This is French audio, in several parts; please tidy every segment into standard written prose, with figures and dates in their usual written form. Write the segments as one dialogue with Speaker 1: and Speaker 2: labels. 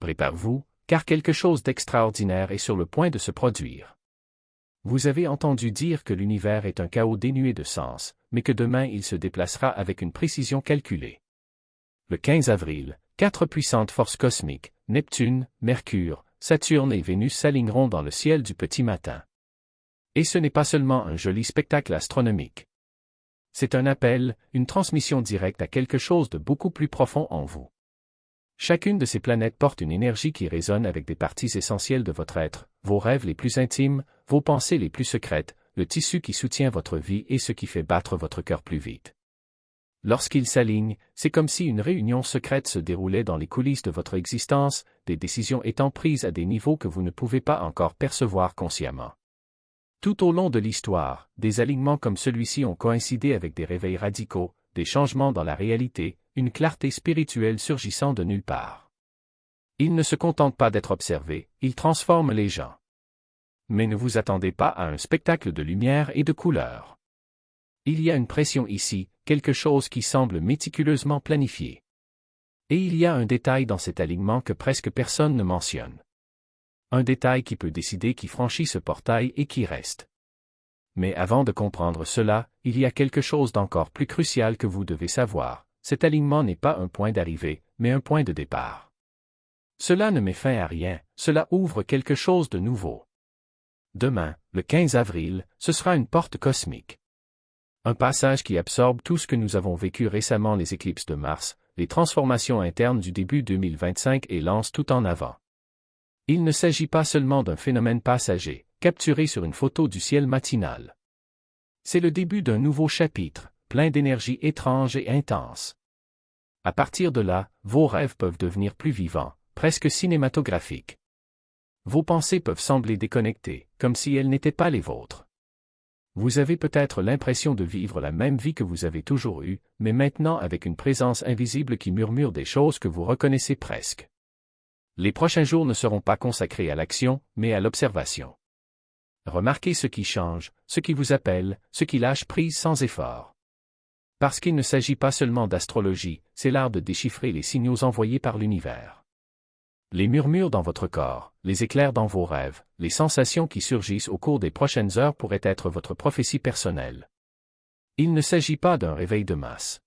Speaker 1: Préparez-vous, car quelque chose d'extraordinaire est sur le point de se produire. Vous avez entendu dire que l'univers est un chaos dénué de sens, mais que demain il se déplacera avec une précision calculée. Le 15 avril, 4 puissantes forces cosmiques, Neptune, Mercure, Saturne et Vénus s'aligneront dans le ciel du petit matin. Et ce n'est pas seulement un joli spectacle astronomique. C'est un appel, une transmission directe à quelque chose de beaucoup plus profond en vous. Chacune de ces planètes porte une énergie qui résonne avec des parties essentielles de votre être, vos rêves les plus intimes, vos pensées les plus secrètes, le tissu qui soutient votre vie et ce qui fait battre votre cœur plus vite. Lorsqu'ils s'alignent, c'est comme si une réunion secrète se déroulait dans les coulisses de votre existence, des décisions étant prises à des niveaux que vous ne pouvez pas encore percevoir consciemment. Tout au long de l'histoire, des alignements comme celui-ci ont coïncidé avec des réveils radicaux, des changements dans la réalité, une clarté spirituelle surgissant de nulle part. Ils ne se contentent pas d'être observés, ils transforment les gens. Mais ne vous attendez pas à un spectacle de lumière et de couleurs. Il y a une pression ici, quelque chose qui semble méticuleusement planifié. Et il y a un détail dans cet alignement que presque personne ne mentionne. Un détail qui peut décider qui franchit ce portail et qui reste. Mais avant de comprendre cela, il y a quelque chose d'encore plus crucial que vous devez savoir. Cet alignement n'est pas un point d'arrivée, mais un point de départ. Cela ne met fin à rien, cela ouvre quelque chose de nouveau. Demain, le 15 avril, ce sera une porte cosmique. Un passage qui absorbe tout ce que nous avons vécu récemment, les éclipses de Mars, les transformations internes du début 2025 et lance tout en avant. Il ne s'agit pas seulement d'un phénomène passager, capturé sur une photo du ciel matinal. C'est le début d'un nouveau chapitre, plein d'énergie étrange et intense. À partir de là, vos rêves peuvent devenir plus vivants, presque cinématographiques. Vos pensées peuvent sembler déconnectées, comme si elles n'étaient pas les vôtres. Vous avez peut-être l'impression de vivre la même vie que vous avez toujours eue, mais maintenant avec une présence invisible qui murmure des choses que vous reconnaissez presque. Les prochains jours ne seront pas consacrés à l'action, mais à l'observation. Remarquez ce qui change, ce qui vous appelle, ce qui lâche prise sans effort. Parce qu'il ne s'agit pas seulement d'astrologie, c'est l'art de déchiffrer les signaux envoyés par l'univers. Les murmures dans votre corps, les éclairs dans vos rêves, les sensations qui surgissent au cours des prochaines heures pourraient être votre prophétie personnelle. Il ne s'agit pas d'un réveil de masse.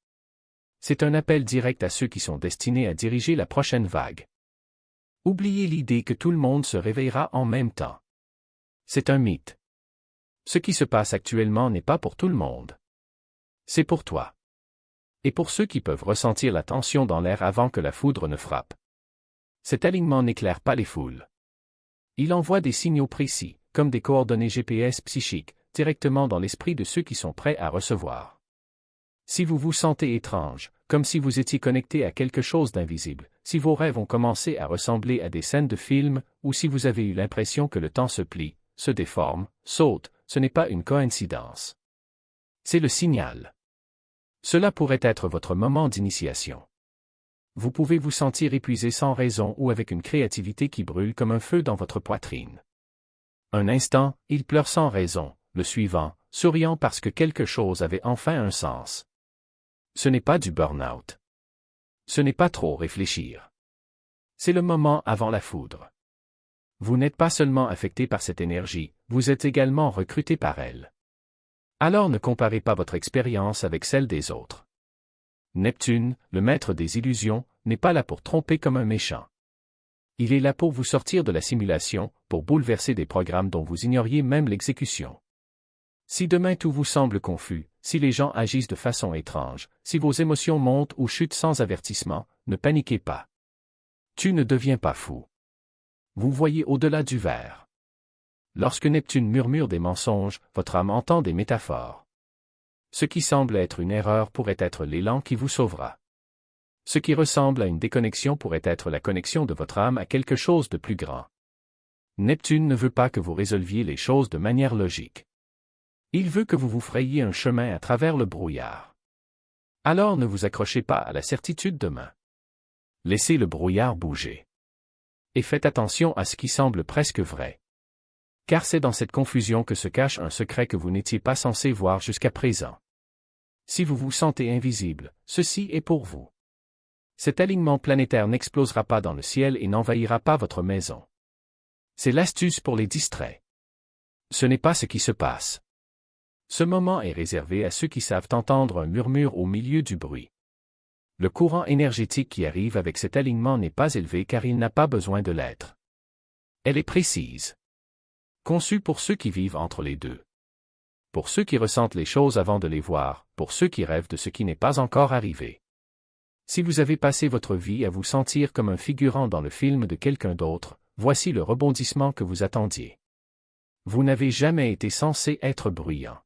Speaker 1: C'est un appel direct à ceux qui sont destinés à diriger la prochaine vague. Oubliez l'idée que tout le monde se réveillera en même temps. C'est un mythe. Ce qui se passe actuellement n'est pas pour tout le monde. C'est pour toi. Et pour ceux qui peuvent ressentir la tension dans l'air avant que la foudre ne frappe. Cet alignement n'éclaire pas les foules. Il envoie des signaux précis, comme des coordonnées GPS psychiques, directement dans l'esprit de ceux qui sont prêts à recevoir. Si vous vous sentez étrange, comme si vous étiez connecté à quelque chose d'invisible, si vos rêves ont commencé à ressembler à des scènes de film, ou si vous avez eu l'impression que le temps se plie, se déforme, saute, ce n'est pas une coïncidence. C'est le signal. Cela pourrait être votre moment d'initiation. Vous pouvez vous sentir épuisé sans raison ou avec une créativité qui brûle comme un feu dans votre poitrine. Un instant, il pleure sans raison, le suivant, souriant parce que quelque chose avait enfin un sens. Ce n'est pas du burn-out. Ce n'est pas trop réfléchir. C'est le moment avant la foudre. Vous n'êtes pas seulement affecté par cette énergie, vous êtes également recruté par elle. Alors ne comparez pas votre expérience avec celle des autres. Neptune, le maître des illusions, n'est pas là pour tromper comme un méchant. Il est là pour vous sortir de la simulation, pour bouleverser des programmes dont vous ignoriez même l'exécution. Si demain tout vous semble confus, si les gens agissent de façon étrange, si vos émotions montent ou chutent sans avertissement, ne paniquez pas. Tu ne deviens pas fou. Vous voyez au-delà du verre. Lorsque Neptune murmure des mensonges, votre âme entend des métaphores. Ce qui semble être une erreur pourrait être l'élan qui vous sauvera. Ce qui ressemble à une déconnexion pourrait être la connexion de votre âme à quelque chose de plus grand. Neptune ne veut pas que vous résolviez les choses de manière logique. Il veut que vous vous frayiez un chemin à travers le brouillard. Alors ne vous accrochez pas à la certitude demain. Laissez le brouillard bouger. Et faites attention à ce qui semble presque vrai. Car c'est dans cette confusion que se cache un secret que vous n'étiez pas censé voir jusqu'à présent. Si vous vous sentez invisible, ceci est pour vous. Cet alignement planétaire n'explosera pas dans le ciel et n'envahira pas votre maison. C'est l'astuce pour les distraits. Ce n'est pas ce qui se passe. Ce moment est réservé à ceux qui savent entendre un murmure au milieu du bruit. Le courant énergétique qui arrive avec cet alignement n'est pas élevé car il n'a pas besoin de l'être. Elle est précise. Conçue pour ceux qui vivent entre les deux. Pour ceux qui ressentent les choses avant de les voir, pour ceux qui rêvent de ce qui n'est pas encore arrivé. Si vous avez passé votre vie à vous sentir comme un figurant dans le film de quelqu'un d'autre, voici le rebondissement que vous attendiez. Vous n'avez jamais été censé être bruyant.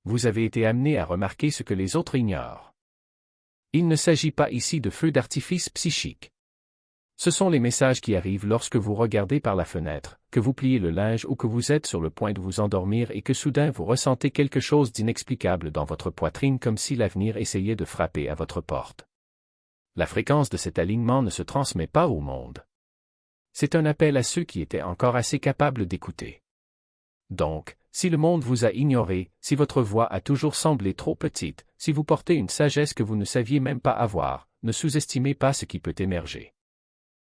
Speaker 1: Vous avez été amené à remarquer ce que les autres ignorent. Il ne s'agit pas ici de feux d'artifice psychique. Ce sont les messages qui arrivent lorsque vous regardez par la fenêtre, que vous pliez le linge ou que vous êtes sur le point de vous endormir et que soudain vous ressentez quelque chose d'inexplicable dans votre poitrine comme si l'avenir essayait de frapper à votre porte. La fréquence de cet alignement ne se transmet pas au monde. C'est un appel à ceux qui étaient encore assez capables d'écouter. Donc, si le monde vous a ignoré, si votre voix a toujours semblé trop petite, si vous portez une sagesse que vous ne saviez même pas avoir, ne sous-estimez pas ce qui peut émerger.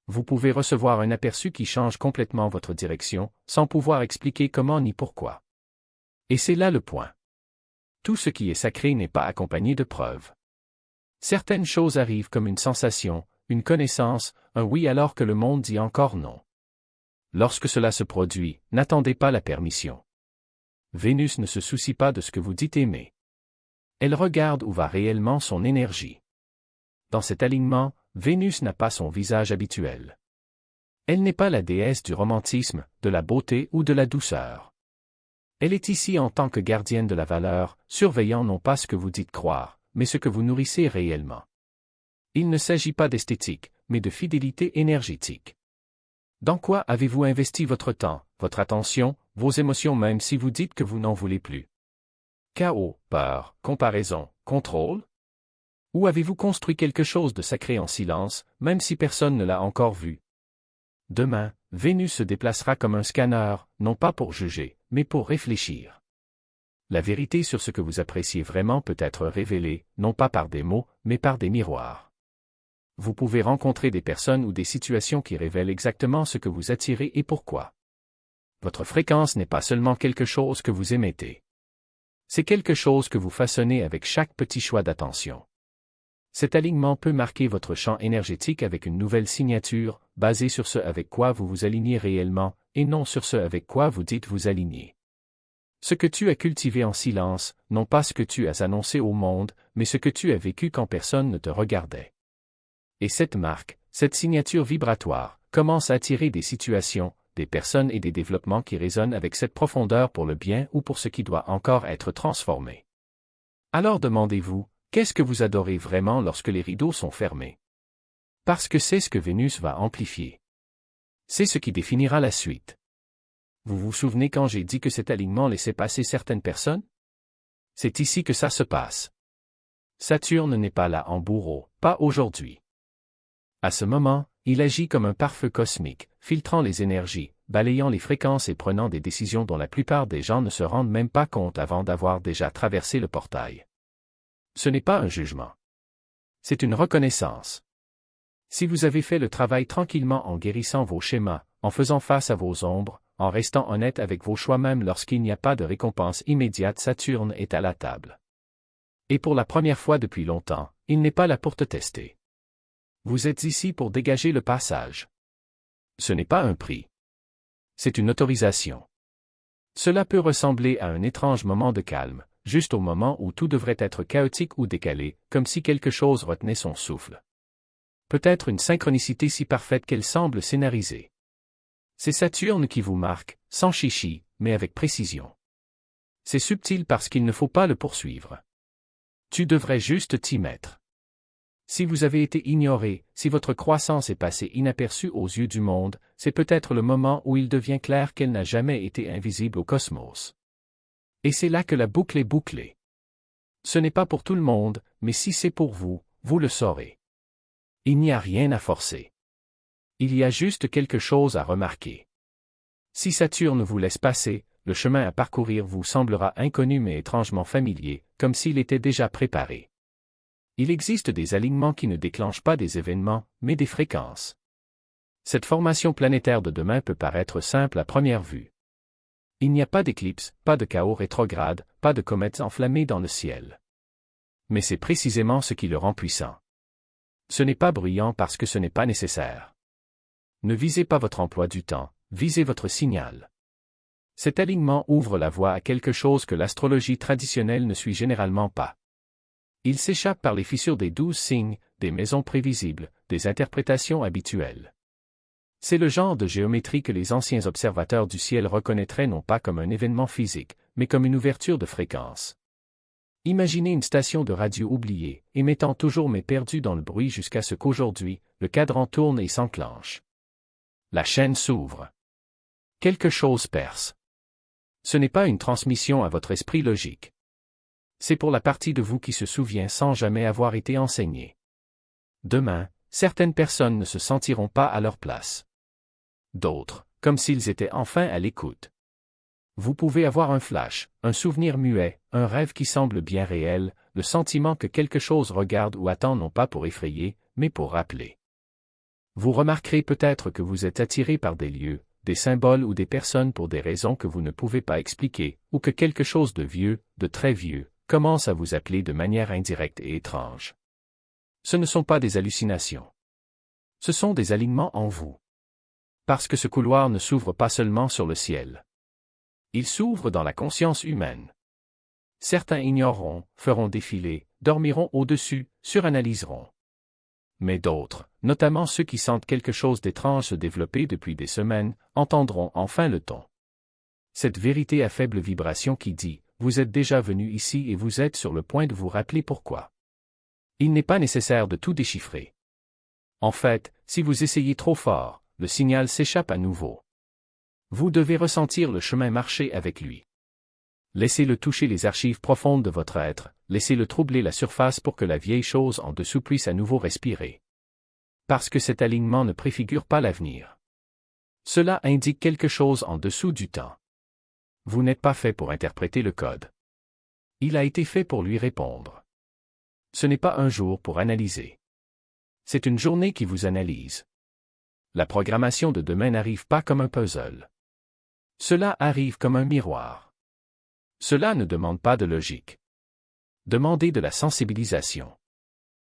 Speaker 1: Vous pouvez recevoir un aperçu qui change complètement votre direction, sans pouvoir expliquer comment ni pourquoi. Et c'est là le point. Tout ce qui est sacré n'est pas accompagné de preuves. Certaines choses arrivent comme une sensation, une connaissance, un oui alors que le monde dit encore non. Lorsque cela se produit, n'attendez pas la permission. Vénus ne se soucie pas de ce que vous dites aimer. Elle regarde où va réellement son énergie. Dans cet alignement, Vénus n'a pas son visage habituel. Elle n'est pas la déesse du romantisme, de la beauté ou de la douceur. Elle est ici en tant que gardienne de la valeur, surveillant non pas ce que vous dites croire, mais ce que vous nourrissez réellement. Il ne s'agit pas d'esthétique, mais de fidélité énergétique. Dans quoi avez-vous investi votre temps, votre attention, vos émotions même si vous dites que vous n'en voulez plus? Chaos, peur, comparaison, contrôle? Ou avez-vous construit quelque chose de sacré en silence, même si personne ne l'a encore vu? Demain, Vénus se déplacera comme un scanner, non pas pour juger, mais pour réfléchir. La vérité sur ce que vous appréciez vraiment peut être révélée, non pas par des mots, mais par des miroirs. Vous pouvez rencontrer des personnes ou des situations qui révèlent exactement ce que vous attirez et pourquoi. Votre fréquence n'est pas seulement quelque chose que vous émettez. C'est quelque chose que vous façonnez avec chaque petit choix d'attention. Cet alignement peut marquer votre champ énergétique avec une nouvelle signature, basée sur ce avec quoi vous vous alignez réellement, et non sur ce avec quoi vous dites vous aligner. Ce que tu as cultivé en silence, non pas ce que tu as annoncé au monde, mais ce que tu as vécu quand personne ne te regardait. Et cette marque, cette signature vibratoire, commence à attirer des situations, des personnes et des développements qui résonnent avec cette profondeur pour le bien ou pour ce qui doit encore être transformé. Alors demandez-vous, qu'est-ce que vous adorez vraiment lorsque les rideaux sont fermés? Parce que c'est ce que Vénus va amplifier. C'est ce qui définira la suite. Vous vous souvenez quand j'ai dit que cet alignement laissait passer certaines personnes? C'est ici que ça se passe. Saturne n'est pas là en bourreau, pas aujourd'hui. À ce moment, il agit comme un pare-feu cosmique, filtrant les énergies, balayant les fréquences et prenant des décisions dont la plupart des gens ne se rendent même pas compte avant d'avoir déjà traversé le portail. Ce n'est pas un jugement. C'est une reconnaissance. Si vous avez fait le travail tranquillement en guérissant vos schémas, en faisant face à vos ombres, en restant honnête avec vos choix même lorsqu'il n'y a pas de récompense immédiate, Saturne est à la table. Et pour la première fois depuis longtemps, il n'est pas là pour te tester. Vous êtes ici pour dégager le passage. Ce n'est pas un prix. C'est une autorisation. Cela peut ressembler à un étrange moment de calme, juste au moment où tout devrait être chaotique ou décalé, comme si quelque chose retenait son souffle. Peut-être une synchronicité si parfaite qu'elle semble scénarisée. C'est Saturne qui vous marque, sans chichi, mais avec précision. C'est subtil parce qu'il ne faut pas le poursuivre. Tu devrais juste t'y mettre. Si vous avez été ignoré, si votre croissance est passée inaperçue aux yeux du monde, c'est peut-être le moment où il devient clair qu'elle n'a jamais été invisible au cosmos. Et c'est là que la boucle est bouclée. Ce n'est pas pour tout le monde, mais si c'est pour vous, vous le saurez. Il n'y a rien à forcer. Il y a juste quelque chose à remarquer. Si Saturne vous laisse passer, le chemin à parcourir vous semblera inconnu mais étrangement familier, comme s'il était déjà préparé. Il existe des alignements qui ne déclenchent pas des événements, mais des fréquences. Cette formation planétaire de demain peut paraître simple à première vue. Il n'y a pas d'éclipse, pas de chaos rétrograde, pas de comètes enflammées dans le ciel. Mais c'est précisément ce qui le rend puissant. Ce n'est pas bruyant parce que ce n'est pas nécessaire. Ne visez pas votre emploi du temps, visez votre signal. Cet alignement ouvre la voie à quelque chose que l'astrologie traditionnelle ne suit généralement pas. Il s'échappe par les fissures des 12 signes, des maisons prévisibles, des interprétations habituelles. C'est le genre de géométrie que les anciens observateurs du ciel reconnaîtraient non pas comme un événement physique, mais comme une ouverture de fréquence. Imaginez une station de radio oubliée, émettant toujours mais perdue dans le bruit jusqu'à ce qu'aujourd'hui, le cadran tourne et s'enclenche. La chaîne s'ouvre. Quelque chose perce. Ce n'est pas une transmission à votre esprit logique. C'est pour la partie de vous qui se souvient sans jamais avoir été enseignée. Demain, certaines personnes ne se sentiront pas à leur place. D'autres, comme s'ils étaient enfin à l'écoute. Vous pouvez avoir un flash, un souvenir muet, un rêve qui semble bien réel, le sentiment que quelque chose regarde ou attend non pas pour effrayer, mais pour rappeler. Vous remarquerez peut-être que vous êtes attiré par des lieux, des symboles ou des personnes pour des raisons que vous ne pouvez pas expliquer, ou que quelque chose de vieux, de très vieux, commence à vous appeler de manière indirecte et étrange. Ce ne sont pas des hallucinations. Ce sont des alignements en vous. Parce que ce couloir ne s'ouvre pas seulement sur le ciel. Il s'ouvre dans la conscience humaine. Certains ignoreront, feront défiler, dormiront au-dessus, suranalyseront. Mais d'autres, notamment ceux qui sentent quelque chose d'étrange se développer depuis des semaines, entendront enfin le ton. Cette vérité à faible vibration qui dit « Vous êtes déjà venu ici et vous êtes sur le point de vous rappeler pourquoi ». Il n'est pas nécessaire de tout déchiffrer. En fait, si vous essayez trop fort, le signal s'échappe à nouveau. Vous devez ressentir le chemin marcher avec lui. Laissez-le toucher les archives profondes de votre être, laissez-le troubler la surface pour que la vieille chose en dessous puisse à nouveau respirer. Parce que cet alignement ne préfigure pas l'avenir. Cela indique quelque chose en dessous du temps. Vous n'êtes pas fait pour interpréter le code. Il a été fait pour lui répondre. Ce n'est pas un jour pour analyser. C'est une journée qui vous analyse. La programmation de demain n'arrive pas comme un puzzle. Cela arrive comme un miroir. Cela ne demande pas de logique. Demandez de la sensibilisation.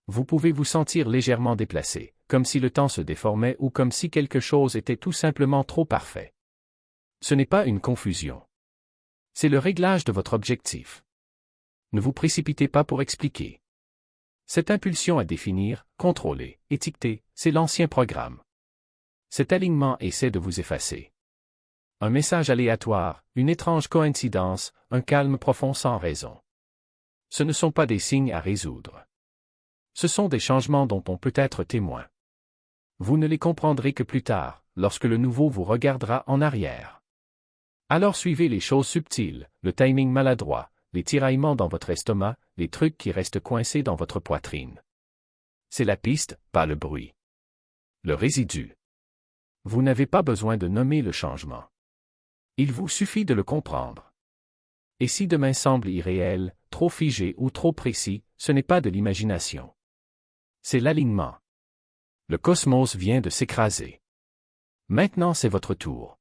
Speaker 1: Vous pouvez vous sentir légèrement déplacé, comme si le temps se déformait ou comme si quelque chose était tout simplement trop parfait. Ce n'est pas une confusion. C'est le réglage de votre objectif. Ne vous précipitez pas pour expliquer. Cette impulsion à définir, contrôler, étiqueter, c'est l'ancien programme. Cet alignement essaie de vous effacer. Un message aléatoire, une étrange coïncidence, un calme profond sans raison. Ce ne sont pas des signes à résoudre. Ce sont des changements dont on peut être témoin. Vous ne les comprendrez que plus tard, lorsque le nouveau vous regardera en arrière. Alors suivez les choses subtiles, le timing maladroit, les tiraillements dans votre estomac, les trucs qui restent coincés dans votre poitrine. C'est la piste, pas le bruit. Le résidu. Vous n'avez pas besoin de nommer le changement. Il vous suffit de le comprendre. Et si demain semble irréel, trop figé ou trop précis, ce n'est pas de l'imagination. C'est l'alignement. Le cosmos vient de s'écraser. Maintenant c'est votre tour.